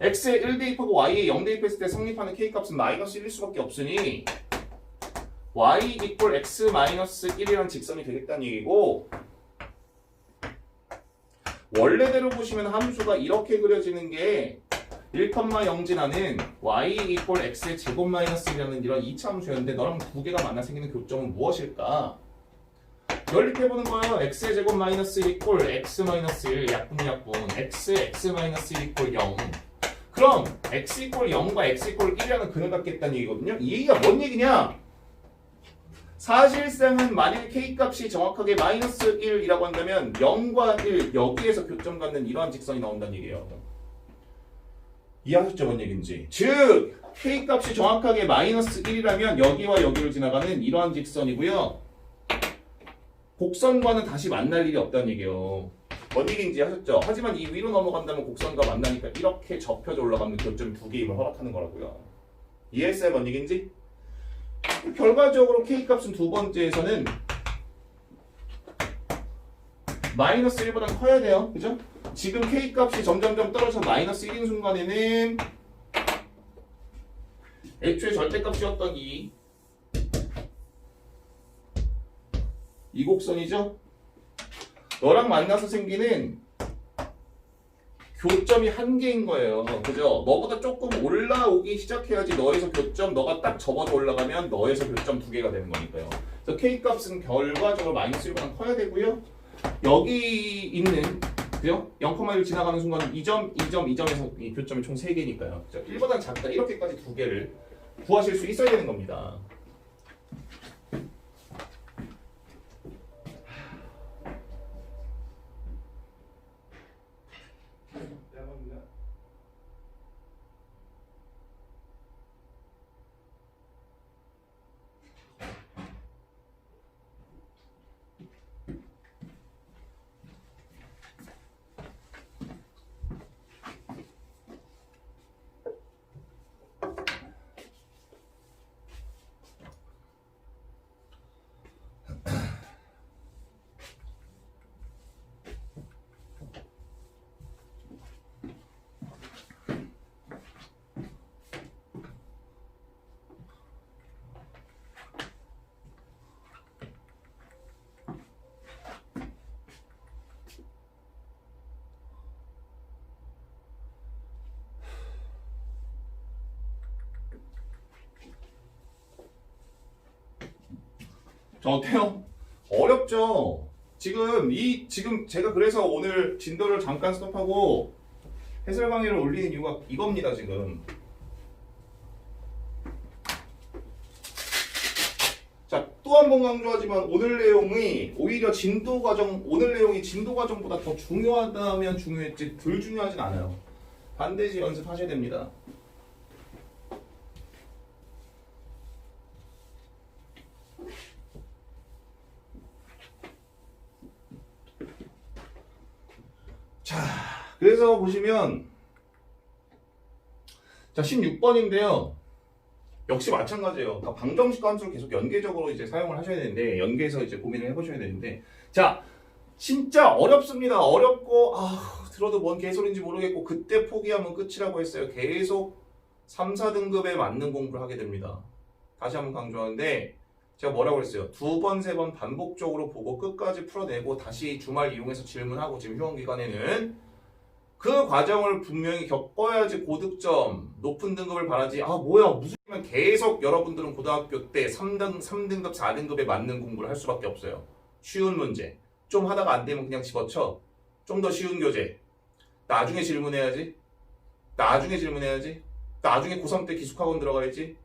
x에 1 대입하고 y에 0 대입했을 때 성립하는 k값은 마이너스 1일 수밖에 없으니 y = x 마이너스 1이라는 직선이 되겠다는 얘기고, 원래대로 보시면 함수가 이렇게 그려지는 게 1,0 지나는 y = x의 제곱 마이너스 1이라는 이런 2차 함수였는데 너랑 두 개가 만나 생기는 교점은 무엇일까? 연립해보는 거예요. x의 제곱 마이너스 1 = x 마이너스 1 약분 x 마이너스 1 = 0. 그럼 x = 0과 x = 1이라는 근을 갖겠다는 얘기거든요. 이 얘기가 뭔 얘기냐? 사실상은 만약에 k값이 정확하게 마이너스 1이라고 한다면 0과 1 여기에서 교점 갖는 이러한 직선이 나온다는 얘기예요. 이해하셨죠? 뭔 얘기인지. 즉 k값이 정확하게 마이너스 1이라면 여기와 여기를 지나가는 이러한 직선이고요. 곡선과는 다시 만날 일이 없다는 얘기예요. 뭔 얘기인지 하셨죠? 하지만 이 위로 넘어간다면 곡선과 만나니까 이렇게 접혀져 올라가는 교점이 두 개임을 허락하는 거라고요. 이해했어요? 뭔 얘기인지? 결과적으로 k값은 두 번째에서는 마이너스 1보다 커야 돼요. 그죠? 지금 k값이 점점점 떨어져서 마이너스 1인 순간에는 애초에 절대값이었던 이 곡선이죠? 너랑 만나서 생기는 교점이 한 개인 거예요. 그죠? 너보다 조금 올라오기 시작해야지 너에서 교점, 너가 딱 접어서 올라가면 너에서 교점 두 개가 되는 거니까요. 그래서 k값은 결과적으로 마이너스 1보다 커야 되고요. 여기 있는 그죠? 0,1을 지나가는 순간 2점, 2점, 2점에서 이 교점이 총 3개니까요. 1보다 작다. 이렇게까지 두 개를 구하실 수 있어야 되는 겁니다. 자, 어때요? 어렵죠? 지금 제가 그래서 오늘 진도를 잠깐 스톱하고 해설 강의를 올리는 이유가 이겁니다, 지금. 자, 또 한 번 강조하지만 오늘 내용이 오히려 오늘 내용이 진도 과정보다 더 중요하다면 중요했지 덜 중요하진 않아요. 반드시 연습하셔야 됩니다. 그래서 보시면 자 16번인데요. 역시 마찬가지예요. 다 방정식 함수를 계속 연계적으로 이제 사용을 하셔야 되는데 연계해서 이제 고민을 해보셔야 되는데 자 진짜 어렵습니다. 어렵고 들어도 뭔 개소리인지 모르겠고 그때 포기하면 끝이라고 했어요. 계속 3, 4등급에 맞는 공부를 하게 됩니다. 다시 한번 강조하는데 제가 뭐라고 그랬어요? 2번, 3번 반복적으로 보고 끝까지 풀어내고 다시 주말 이용해서 질문하고 지금 휴원 기간에는 그 과정을 분명히 겪어야지 고득점, 높은 등급을 바라지 뭐야 무슨 계속 여러분들은 고등학교 때 3등급, 4등급에 맞는 공부를 할 수밖에 없어요. 쉬운 문제. 좀 하다가 안 되면 그냥 집어쳐. 좀 더 쉬운 교재. 나중에 질문해야지. 나중에 고3 때 기숙학원 들어가야지.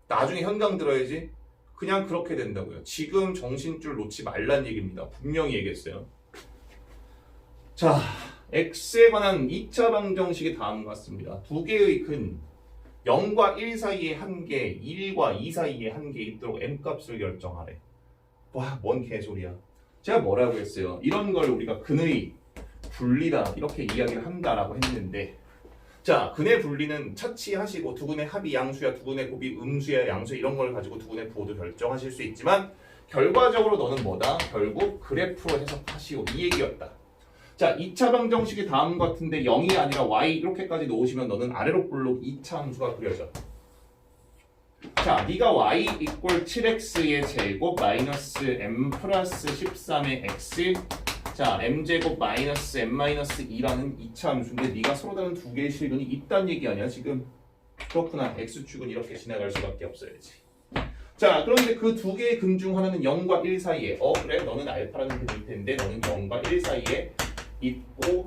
나중에 현강 들어야지. 그냥 그렇게 된다고요. 지금 정신줄 놓지 말란 얘기입니다. 분명히 얘기했어요. 자, x에 관한 2차 방정식이 다음과 같습니다. 두 개의 근 0과 1 사이에 한 개, 1과 2 사이에 한 개 있도록 m값을 결정하래. 와, 뭔 개소리야. 제가 뭐라고 했어요? 이런 걸 우리가 근의 분리다 이렇게 이야기를 한다라고 했는데 자, 근의 분리는 차치하시고 두 근의 합이 양수야, 두 근의 곱이 음수야, 양수야 이런 걸 가지고 두 근의 부호도 결정하실 수 있지만 결과적으로 너는 뭐다? 결국 그래프로 해석하시오 이 얘기였다. 자, 2차 방정식이 다음 같은데 0이 아니라 y 이렇게까지 놓으시면 너는 아래로 볼록 2차 함수가 그려져. 자, 네가 y 이꼴 7x의 제곱 마이너스 m 플러스 13의 x 자, m제곱 마이너스 m 마이너스 2라는 2차 함수인데 네가 서로 다른 두 개의 실근이 있다는 얘기 아니야 지금? 그렇구나. x축은 이렇게 지나갈 수밖에 없어야지. 자, 그런데 그 두 개의 근 중 하나는 0과 1 사이에 그래 너는 알파라는 근일 텐데 너는 0과 1 사이에 있고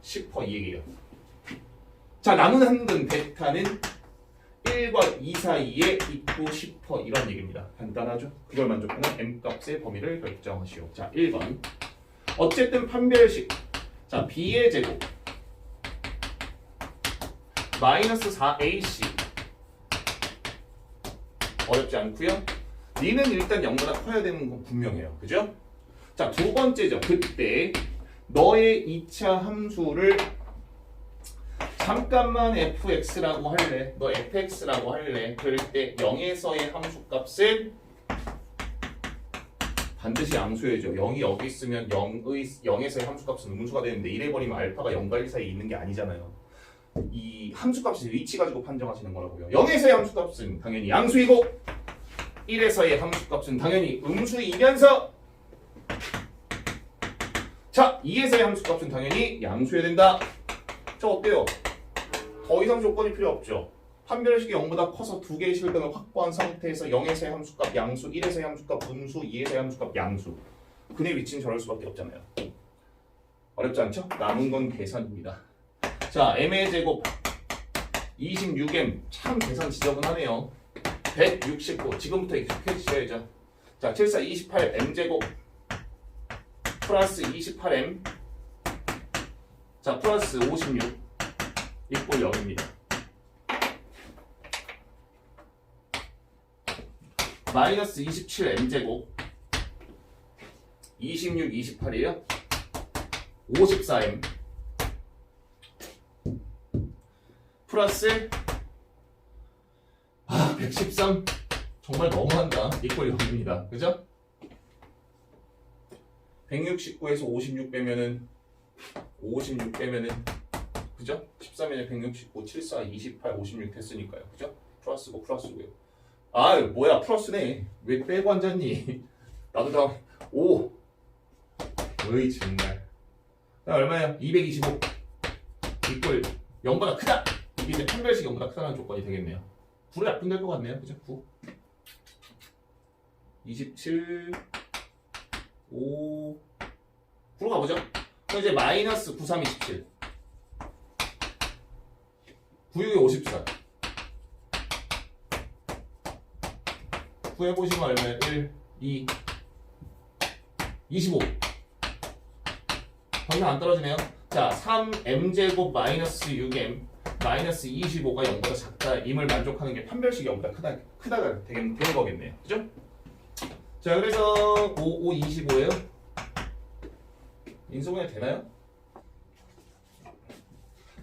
싶어 이 얘기예요. 자, 남은 한 근 베타는 1과 2 사이에 있고 싶어 이런 얘기입니다. 간단하죠? 그걸 만족하는 m값의 범위를 결정하시오. 자, 1번 어쨌든 판별식 자 b의 제곱 마이너스 4ac 어렵지 않고요. 니는 일단 0보다 커야 되는 건 분명해요. 그죠? 자, 두 번째죠. 그때 너의 2차 함수를 잠깐만 fx라고 할래. 너 fx라고 할래. 그럴 때 0에서의 함수값은 반드시 양수해야죠. 0이 여기 있으면 0에서의 함수값은 음수가 되는데 이래버리면 알파가 0과 1 사이에 있는 게 아니잖아요. 이 함수값의 위치 가지고 판정하시는 거라고요. 0에서의 함수값은 당연히 양수이고 1에서의 함수값은 당연히 음수이면서 자, 2에서의 함수값은 당연히 양수해야 된다. 저 어때요? 더 이상 조건이 필요 없죠. 판별식이 0보다 커서 두 개의 실근을 확보한 상태에서 0에서의 함수값 양수, 1에서의 함수값 음수, 2에서의 함수값 양수. 근의 위치는 저럴 수밖에 없잖아요. 어렵지 않죠? 남은 건 계산입니다. 자, m의 제곱 26m 참 계산 지저분하네요. 169 지금부터 익숙해지셔야죠. 자, 74 28 m제곱 플러스 28m 자 플러스 56 이꼴 0입니다. 마이너스 27 m제곱 26 28이에요. 54m 플러스 113 정말 너무한다. 이꼴 0입니다. 그죠? 169에서 56 빼면은 그죠? 13에는 169, 74, 28, 56 됐으니까요. 그죠? 플러스고요. 뭐야 플러스네. 왜 빼고 앉았니? 나도 다 5. 어이 정말. 얼마야? 225 이꼴 0보다 크다. 이게 이제 판별식 0보다 크다는 조건이 되겠네요. 9를 약분 될 것 같네요. 그죠? 9 27 5 9로 가보죠. 그럼 이제 마이너스 93 27 96에 54 구해보시면 얼마예요? 1, 2 25 방금 안 떨어지네요. 자, 3m제곱 마이너스 6m 마이너스 25가 0보다 작다 임을 만족하는 게 판별식이 0보다 크다가 되는 거겠네요. 그죠? 자, 그래서 5, 25예요. 인수분해 되나요?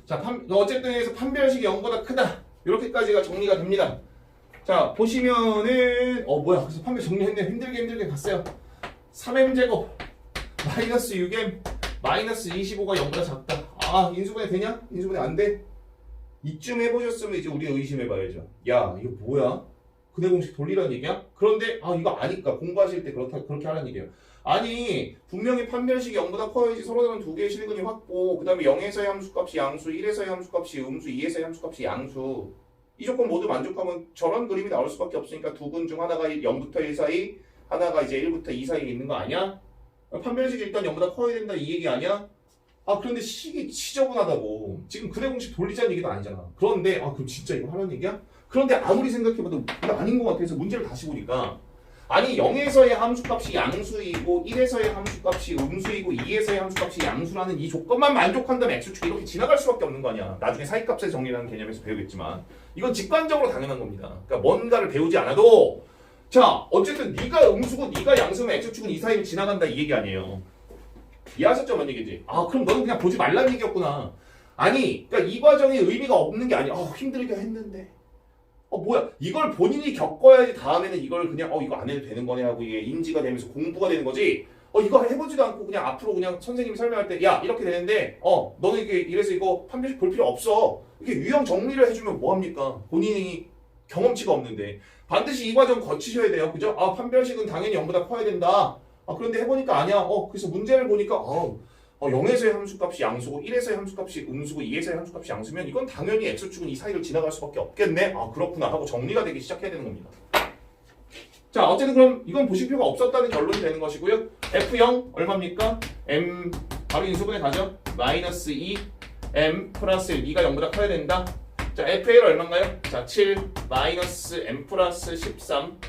자, 어쨌든 해서 판별식이 0보다 크다. 이렇게까지가 정리가 됩니다. 자, 보시면은 뭐야? 그래서 판별 정리했네. 힘들게 갔어요. 3m제곱 마이너스 6m 마이너스 25가 0보다 작다. 아, 인수분해 되냐? 인수분해 안 돼? 이쯤 해보셨으면 이제 우리가 의심해봐야죠. 야, 이거 뭐야? 근해 공식 돌리라는 얘기야? 그런데 이거 아니까 공부하실 때 그렇게 하라는 얘기예요. 아니, 분명히 판별식이 0보다 커야지 서로 다른 두 개의 실근이 확보, 그 다음에 0에서의 함수값이 양수, 1에서의 함수값이 음수, 2에서의 함수값이 양수. 이 조건 모두 만족하면 저런 그림이 나올 수밖에 없으니까 두 근 중 하나가 0부터 1 사이, 하나가 이제 1부터 2 사이에 있는 거 아니야? 판별식이 일단 0보다 커야 된다 이 얘기 아니야? 그런데 식이 지저분하다고. 지금 근해 공식 돌리자는 얘기도 아니잖아. 그런데 그럼 진짜 이거 하라는 얘기야? 그런데 아무리 생각해봐도 이거 아닌 것 같아서 문제를 다시 보니까 아니 0에서의 함수값이 양수이고 1에서의 함수값이 음수이고 2에서의 함수값이 양수라는 이 조건만 만족한다면 x축이 이렇게 지나갈 수밖에 없는 거 아니야. 나중에 사이값의 정리라는 개념에서 배우겠지만 이건 직관적으로 당연한 겁니다. 그러니까 뭔가를 배우지 않아도 자 어쨌든 네가 음수고 네가 양수면 x축은 이 사이를 지나간다 이 얘기 아니에요. 이해하셨죠? 뭔 얘기지? 그럼 너는 그냥 보지 말라는 얘기였구나. 아니 그러니까 이 과정에 의미가 없는 게 아니야. 힘들게 했는데 뭐야 이걸 본인이 겪어야지 다음에는 이걸 그냥 이거 안 해도 되는 거네 하고 이게 인지가 되면서 공부가 되는 거지. 이거 해보지도 않고 그냥 앞으로 그냥 선생님이 설명할 때 야 이렇게 되는데 너는 이게 이래서 이거 판별식 볼 필요 없어 이게 유형 정리를 해주면 뭐합니까? 본인이 경험치가 없는데 반드시 이 과정 거치셔야 돼요. 그죠? 판별식은 당연히 0보다 커야 된다. 그런데 해보니까 아니야. 그래서 문제를 보니까 0에서의 함수값이 양수고 1에서의 함수값이 음수고 2에서의 함수값이 양수면 이건 당연히 x축은 이 사이를 지나갈 수밖에 없겠네. 그렇구나 하고 정리가 되기 시작해야 되는 겁니다. 자 어쨌든 그럼 이건 보실 필요가 없었다는 결론이 되는 것이고요. F0 얼마입니까? M 바로 인수분해 가죠. 마이너스 2 M 플러스 1 2가 0보다 커야 된다. 자 FA를 얼마인가요? 자 7 마이너스 M 플러스 13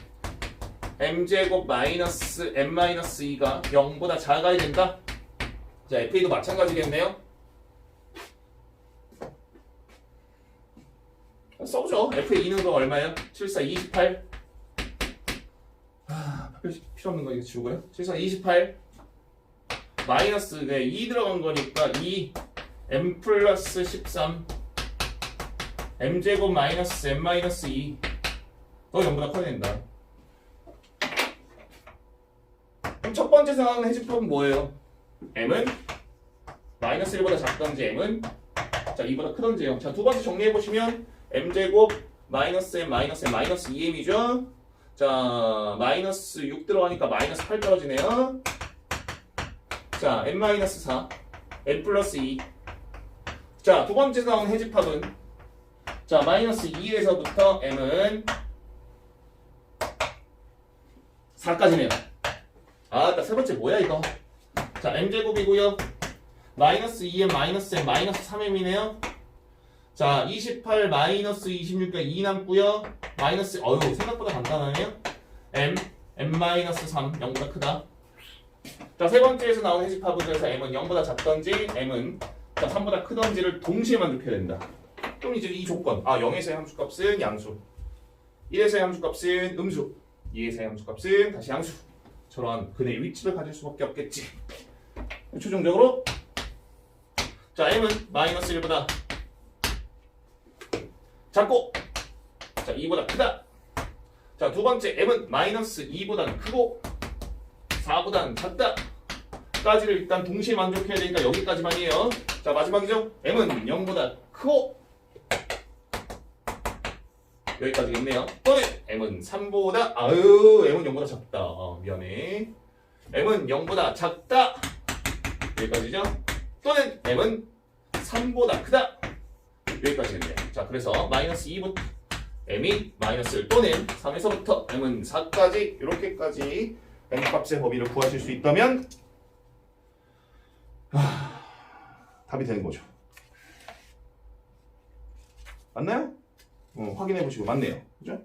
M제곱 마이너스 M 마이너스 2가 0보다 작아야 된다. 자, FA도 마찬가지겠네요. 써보죠. FA 2는 거 얼마예요? 7, 4, 28. 필요 없는 거 이거 지우고요. 7, 4, 28. 마이너스 2 들어간 거니까 2 M 플러스 13 M제곱 마이너스 M 마이너스 2 너 0보다 커야 된다. 그럼 첫 번째 상황은 해집법은 뭐예요? M은 마이너스 1보다 작던지 M은 2보다 크던지요. 자, 두 번째 정리해보시면 M제곱 마이너스 M 마이너스 M 마이너스 2M이죠. 자, 마이너스 6 들어가니까 마이너스 8 떨어지네요. 자, M 마이너스 4 M 플러스 2. 자, 두 번째 나온 해집합은 자, 마이너스 2에서부터 M은 4까지네요. 세 번째 뭐야 이거? 자, M제곱이고요. 마이너스 2M 마이너스 M 마이너스 3M이네요. 자, 28 마이너스 26가 2 남고요. 마이너스 생각보다 간단하네요. M 마이너스 3 0보다 크다. 자, 세 번째에서 나온 해집합은 그래서 M은 0보다 작던지 M은 3보다 크던지를 동시에 만족해야 된다. 그럼 이제 이 조건 0에서의 함수값은 양수 1에서의 함수값은 음수 2에서의 함수값은 다시 양수 저러한 근의 위치를 가질 수밖에 없겠지. 최종적으로 자 M은 마이너스 1보다 작고 자 2보다 크다. 자 두 번째 M은 마이너스 2보다는 크고 4보다는 작다 까지를 일단 동시에 만족해야 되니까 여기까지만이에요. 자 마지막이죠. M은 0보다 크고 여기까지겠네요. 또는 M은 3보다 M은 0보다 작다. 미안해. M은 0보다 작다. 여기까지죠. 또는 M은 3보다 크다. 여기까지겠네요. 자 그래서 마이너스 2부터 M이 마이너스 1 또는 3에서부터 M은 4까지 이렇게까지 M값의 범위를 구하실 수 있다면 답이 되는 거죠. 맞나요? 확인해 보시고 맞네요. 그죠?